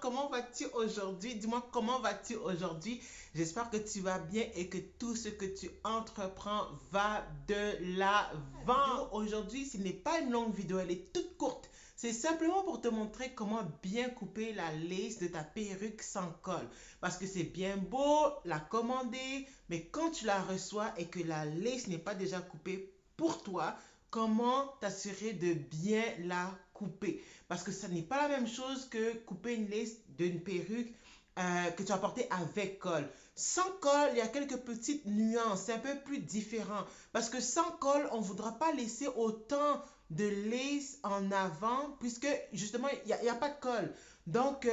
comment vas-tu aujourd'hui? Dis-moi, comment vas-tu aujourd'hui? J'espère que tu vas bien et que tout ce que tu entreprends va de l'avant. Aujourd'hui, ce n'est pas une longue vidéo, elle est toute courte. C'est simplement pour te montrer comment bien couper la lace de ta perruque sans colle. Parce que c'est bien beau la commander, mais quand tu la reçois et que la lace n'est pas déjà coupée pour toi, comment t'assurer de bien la couper? Parce que ça n'est pas la même chose que couper une lace d'une perruque que tu as portée avec colle. Sans colle, il y a quelques petites nuances, c'est un peu plus différent. Parce que sans colle, on ne voudra pas laisser autant de lace en avant, puisque justement, il y a pas de colle. Donc,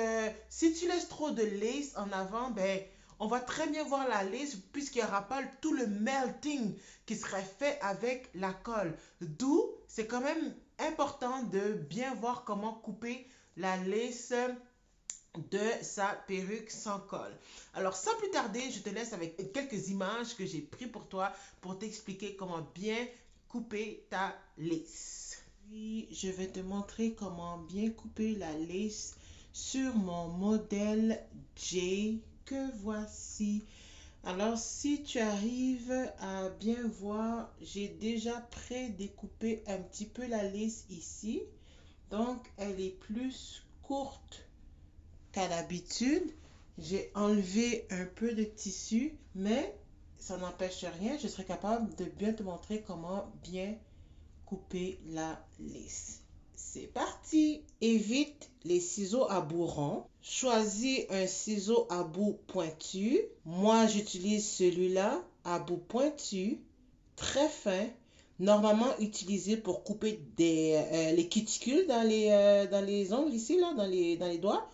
si tu laisses trop de lace en avant, ben, on va très bien voir la lace puisqu'il n'y aura pas tout le melting qui serait fait avec la colle. D'où, c'est quand même important de bien voir comment couper la lace de sa perruque sans colle. Alors, sans plus tarder, je te laisse avec quelques images que j'ai prises pour toi pour t'expliquer comment bien couper ta lace. Puis, je vais te montrer comment bien couper la lace sur mon modèle J que voici. Alors, si tu arrives à bien voir, j'ai déjà pré-découpé un petit peu la lace ici. Donc, elle est plus courte qu'à l'habitude. J'ai enlevé un peu de tissu, mais ça n'empêche rien. Je serai capable de bien te montrer comment bien couper la lace. C'est parti! Évite les ciseaux à bout rond. Choisis un ciseau à bout pointu. Moi, j'utilise celui-là à bout pointu, très fin, normalement utilisé pour couper les cuticules dans les ongles ici, là, dans les doigts.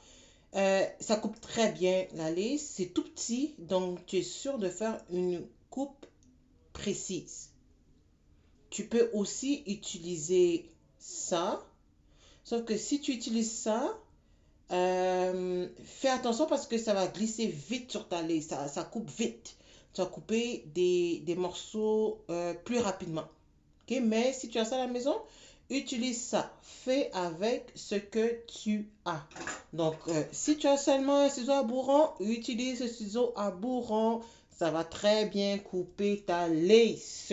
Ça coupe très bien la lace. C'est tout petit, donc tu es sûr de faire une coupe précise. Tu peux aussi utiliser ça. Sauf que si tu utilises ça, fais attention parce que ça va glisser vite sur ta lace. Ça coupe vite. Tu vas couper des morceaux plus rapidement. Okay? Mais si tu as ça à la maison, utilise ça. Fais avec ce que tu as. Donc, si tu as seulement un ciseau à bout rond, utilise ce ciseau à bout rond. Ça va très bien couper ta lace.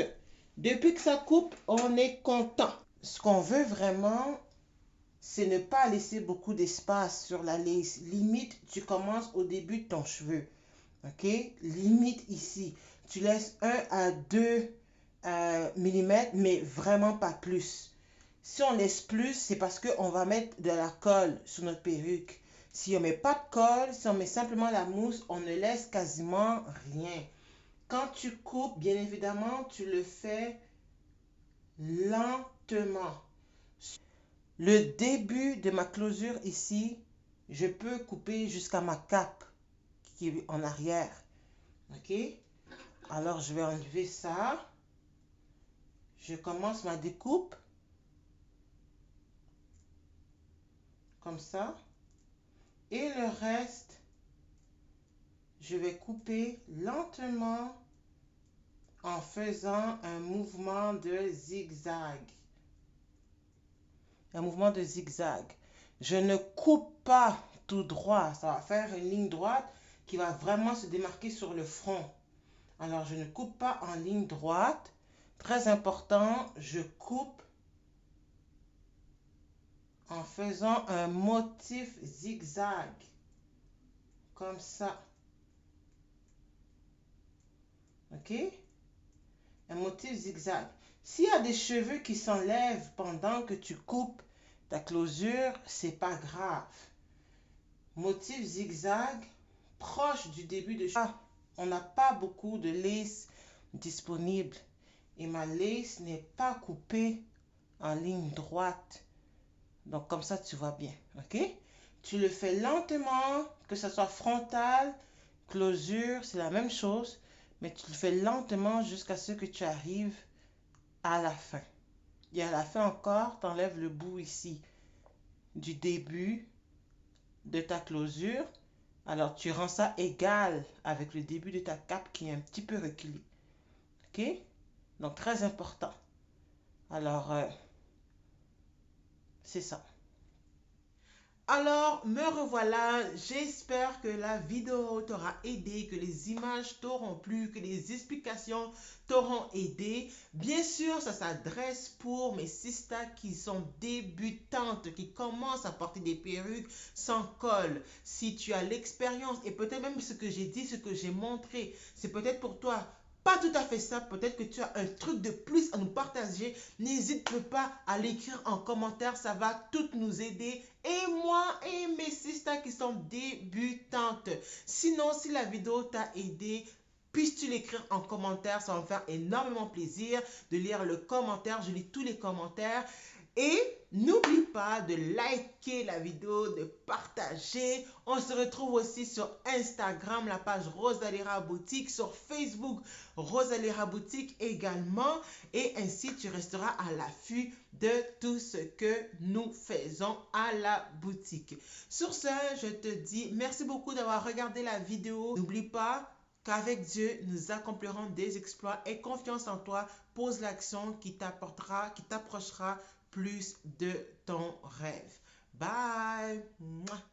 Depuis que ça coupe, on est content. Ce qu'on veut vraiment, c'est ne pas laisser beaucoup d'espace sur la lace. Limite, tu commences au début de ton cheveu. OK? Limite ici. Tu laisses 1 à 2 mm, mais vraiment pas plus. Si on laisse plus, c'est parce qu'on va mettre de la colle sur notre perruque. Si on ne met pas de colle, si on met simplement la mousse, on ne laisse quasiment rien. Quand tu coupes, bien évidemment, tu le fais lentement. Le début de ma closure ici, je peux couper jusqu'à ma cape qui est en arrière. OK? Alors, je vais enlever ça. Je commence ma découpe. Comme ça. Et le reste, je vais couper lentement en faisant un mouvement de zigzag. Un mouvement de zigzag. Je ne coupe pas tout droit. Ça va faire une ligne droite qui va vraiment se démarquer sur le front. Alors, je ne coupe pas en ligne droite. Très important, je coupe en faisant un motif zigzag. Comme ça. OK? Un motif zigzag. S'il y a des cheveux qui s'enlèvent pendant que tu coupes ta closure, c'est pas grave. Motif zigzag, proche du début de cheveux. On n'a pas beaucoup de lace disponible. Et ma lace n'est pas coupée en ligne droite. Donc, comme ça, tu vois bien. OK? Tu le fais lentement, que ce soit frontal, closure, c'est la même chose. Mais tu le fais lentement jusqu'à ce que tu arrives à la fin. Et à la fin encore, tu enlèves le bout ici du début de ta closure. Alors, tu rends ça égal avec le début de ta cape qui est un petit peu reculé. OK? Donc, très important. Alors, c'est ça. Alors, me revoilà. J'espère que la vidéo t'aura aidé, que les images t'auront plu, que les explications t'auront aidé. Bien sûr, ça s'adresse pour mes sisters qui sont débutantes, qui commencent à porter des perruques sans col. Si tu as l'expérience et peut-être même ce que j'ai dit, ce que j'ai montré, c'est peut-être pour toi pas tout à fait ça. Peut-être que tu as un truc de plus à nous partager. N'hésite pas à l'écrire en commentaire. Ça va tout nous aider. Et moi et mes sisters qui sont débutantes. Sinon, si la vidéo t'a aidé, puisses-tu l'écrire en commentaire. Ça va me faire énormément plaisir de lire le commentaire. Je lis tous les commentaires. Et n'oublie pas de liker la vidéo, de partager. On se retrouve aussi sur Instagram, la page Rosalera Boutique, sur Facebook, Rosalera Boutique également. Et ainsi, tu resteras à l'affût de tout ce que nous faisons à la boutique. Sur ce, je te dis merci beaucoup d'avoir regardé la vidéo. N'oublie pas qu'avec Dieu, nous accomplirons des exploits et confiance en toi. Pose l'action qui t'apportera, qui t'approchera plus de ton rêve. Bye! Mouah.